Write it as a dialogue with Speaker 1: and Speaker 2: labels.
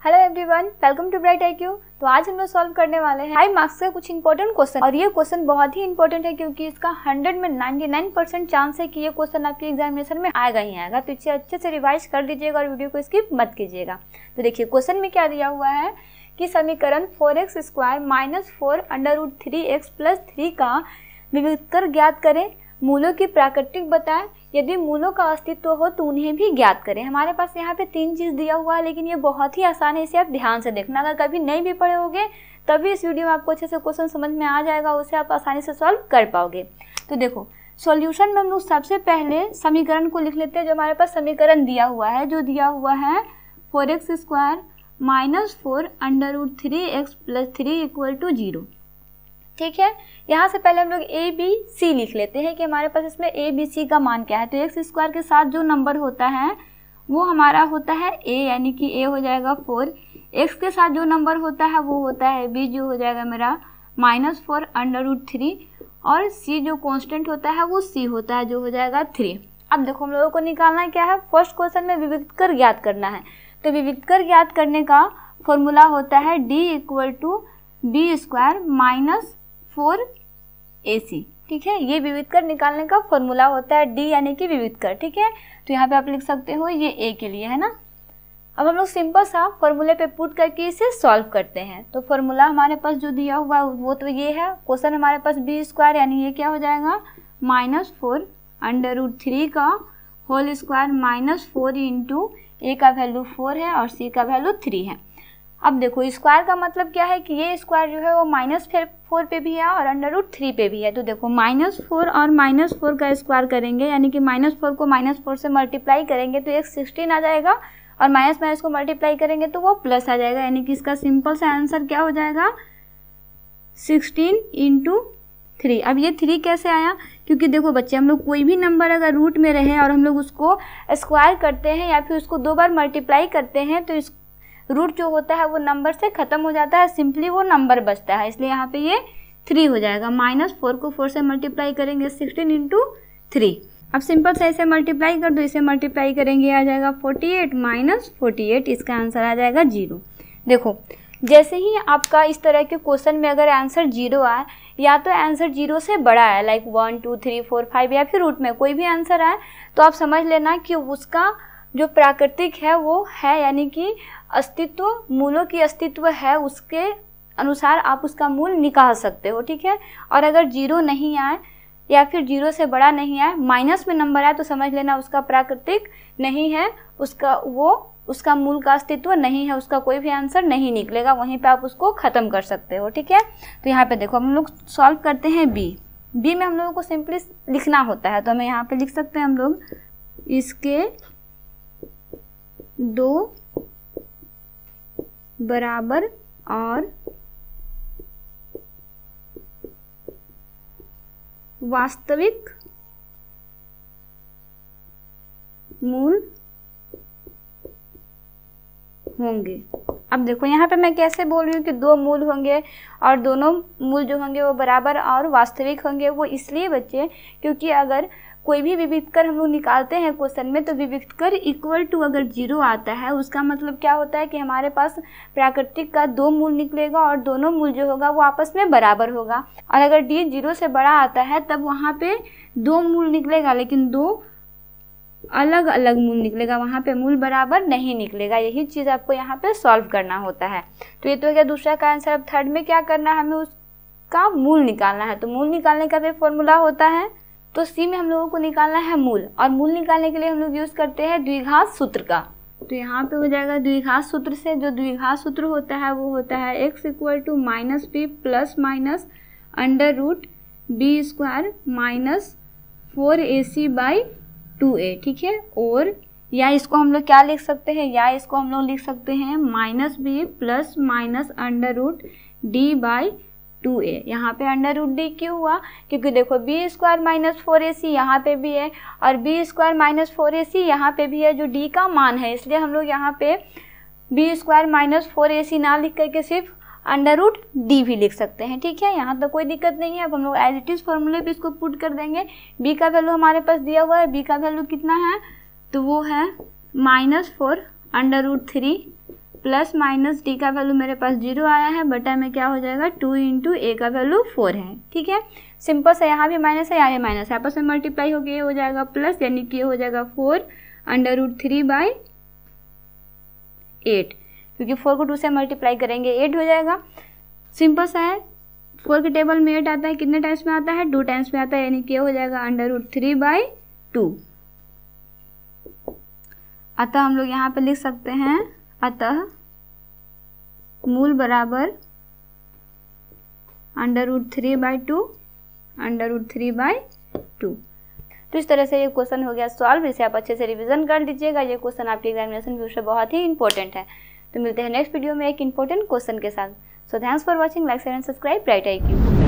Speaker 1: Hello everyone, welcome to bright IQ। तो आज हम लोग सॉल्व करने वाले हैं 5 मार्क्स का कुछ इंपॉर्टेंट क्वेश्चन। और ये क्वेश्चन बहुत ही इंपॉर्टेंट है क्योंकि इसका 100 में 99% चांस है कि ये क्वेश्चन आपके एग्जामिनेशन में आएगा ही आएगा। तो इसे अच्छे से रिवाइज कर दीजिएगा और वीडियो को स्किप मत कीजिएगा। तो देखिए क्वेश्चन में क्या दिया हुआ है कि समीकरण 4x² - 4 √3x + 3 का विविधकर ज्ञात करें, मूलों की प्राकृतिक बताएं, यदि मूलों का अस्तित्व हो तो उन्हें भी ज्ञात करें। हमारे पास यहाँ पे 3 चीज़ दिया हुआ है, लेकिन ये बहुत ही आसान है, इसे आप ध्यान से देखना। अगर कभी नहीं भी पढ़े होगे तभी इस वीडियो में आपको अच्छे से क्वेश्चन समझ में आ जाएगा, उसे आप आसानी से सॉल्व कर पाओगे। तो देखो सॉल्यूशन में हम लोग सबसे पहले समीकरण को लिख लेते हैं। जो हमारे पास समीकरण दिया हुआ है, जो दिया हुआ है 4x² - 4 √3x + 3 = 0। ठीक है, यहाँ से पहले हम लोग a b c लिख लेते हैं कि हमारे पास इसमें a b c का मान क्या है। तो x² के साथ जो नंबर होता है वो हमारा होता है a, यानी कि a हो जाएगा 4। x के साथ जो नंबर होता है वो होता है b, जो हो जाएगा मेरा -4 √3। और c जो कांस्टेंट होता है वो c होता है, जो हो जाएगा 3। अब देखो हम लोगों को निकालना क्या है, फर्स्ट क्वेश्चन में विविधकर ज्ञात करना है। तो विविधकर ज्ञात करने का फॉर्मूला होता है d = b² - 4ac। ठीक है, ये विविधकर निकालने का फॉर्मूला होता है, d यानी कि विविधकर। ठीक है, तो यहाँ पे आप लिख सकते हो ये a के लिए है ना। अब हम लोग सिंपल सा फॉर्मूले पे पुट करके इसे सॉल्व करते हैं। तो फॉर्मूला हमारे पास जो दिया हुआ वो तो ये है। क्वेश्चन हमारे पास b² यानी ये क्या हो जाएगा -4 √3 का होल स्क्वायर -4 इंटू a का वैल्यू 4 है और c का वैल्यू 3 है। अब देखो स्क्वायर का मतलब क्या है कि ये स्क्वायर जो है वो -4 पे भी है और √3 पे भी है। तो देखो -4 और -4 का स्क्वायर करेंगे, यानी कि -4 को -4 से मल्टीप्लाई करेंगे तो एक 16 आ जाएगा, और माइनस को मल्टीप्लाई करेंगे तो वो प्लस आ जाएगा। यानी कि इसका सिंपल सा आंसर क्या हो जाएगा 16 × 3। अब ये 3 कैसे आया, क्योंकि देखो बच्चे हम लोग कोई भी नंबर अगर रूट में रहे और हम लोग उसको स्क्वायर करते हैं या फिर उसको 2 बार मल्टीप्लाई करते हैं तो इस रूट जो होता है वो नंबर से ख़त्म हो जाता है, सिंपली वो नंबर बचता है। इसलिए यहाँ पे ये 3 हो जाएगा। -4 को 4 से मल्टीप्लाई करेंगे 16 × 3। अब सिंपल से इसे मल्टीप्लाई कर दो, इसे मल्टीप्लाई करेंगे आ जाएगा 48 - 48, इसका आंसर आ जाएगा 0। देखो जैसे ही आपका इस तरह के क्वेश्चन में अगर आंसर 0 आए, या तो आंसर 0 से बड़ा है लाइक 1 2 3 4 5 या फिर रूट में कोई भी आंसर आए, तो आप समझ लेना कि उसका जो प्राकृतिक है वो है, यानी कि अस्तित्व, मूलों की अस्तित्व है, उसके अनुसार आप उसका मूल निकाल सकते हो। ठीक है, और अगर 0 नहीं आए या फिर 0 से बड़ा नहीं आए, माइनस में नंबर आए, तो समझ लेना उसका प्राकृतिक नहीं है, उसका मूल का अस्तित्व नहीं है, उसका कोई भी आंसर नहीं निकलेगा, वहीं पे आप उसको ख़त्म कर सकते हो। ठीक है, तो यहाँ पे देखो हम लोग सॉल्व करते हैं बी में हम लोगों को सिंपली लिखना होता है। तो हमें यहाँ पे लिख सकते हैं हम लोग इसके 2 बराबर और वास्तविक मूल होंगे। अब देखो यहाँ पे मैं कैसे बोल रही हूँ कि 2 मूल होंगे और दोनों मूल जो होंगे वो बराबर और वास्तविक होंगे। वो इसलिए बच्चे क्योंकि अगर कोई भी विविधकर हम लोग निकालते हैं क्वेश्चन में, तो विविधकर = अगर 0 आता है, उसका मतलब क्या होता है कि हमारे पास प्राकृतिक का 2 मूल निकलेगा और दोनों मूल जो होगा वो आपस में बराबर होगा। और अगर d 0 से बड़ा आता है तब वहाँ पे 2 मूल निकलेगा, लेकिन 2 अलग अलग मूल निकलेगा, वहाँ पे मूल बराबर नहीं निकलेगा। यही चीज़ आपको यहाँ पे सॉल्व करना होता है। तो ये तो हो गया दूसरा का आंसर। अब थर्ड में क्या करना है, हमें उसका मूल निकालना है। तो मूल निकालने का भी फॉर्मूला होता है। तो सी में हम लोगों को निकालना है मूल, और मूल निकालने के लिए हम लोग यूज़ करते हैं द्विघात सूत्र का। तो यहाँ पे हो जाएगा द्विघात सूत्र से। जो द्विघात सूत्र होता है वो होता है x = -b ± -b² - 4ac/2a। ठीक है, और या इसको हम लोग क्या लिख सकते हैं, या इसको हम लोग लिख सकते हैं -b ± -d/2a। यहाँ पे √d क्यों हुआ, क्योंकि देखो b² - 4ac यहाँ पे भी है और b² - 4ac यहाँ पे भी है, जो d का मान है। इसलिए हम लोग यहाँ पे b² - 4ac ना लिख करके सिर्फ √d भी लिख सकते हैं। ठीक है, यहाँ तो कोई दिक्कत नहीं है। अब हम लोग एज इट इज़ फॉर्मूले पे इसको पुट कर देंगे। b का वैल्यू हमारे पास दिया हुआ है, b का वैल्यू कितना है, तो वो है -4 √3 प्लस माइनस डी का वैल्यू मेरे पास 0 आया है, बटा में क्या हो जाएगा 2 इंटू ए का वैल्यू 4 है। ठीक है, सिंपल सा, यहाँ भी माइनस है, यहाँ भी माइनस है, आपस में मल्टीप्लाई हो गया, ये हो जाएगा प्लस, यानी कि ये हो जाएगा 4√3/8, क्योंकि 4 को 2 से मल्टीप्लाई करेंगे 8 हो जाएगा। सिंपल सा है, 4 के टेबल में 8 आता है, कितने टाइम्स में आता है 2 टाइम्स में आता है, यानी कि ये हो जाएगा √3/2। अतः हम लोग यहाँ पे लिख सकते हैं, अतः मूल बराबर √3/2, √3/2। तो इस तरह से ये क्वेश्चन हो गया सॉल्व। इसे आप अच्छे से रिवीजन कर लीजिएगा, ये क्वेश्चन आपके एग्जामिनेशन व्यू से बहुत ही इंपॉर्टेंट है। तो मिलते हैं नेक्स्ट वीडियो में एक इंपॉर्टेंट क्वेश्चन के साथ। So thanks for watching, like share and subscribe bright IQ।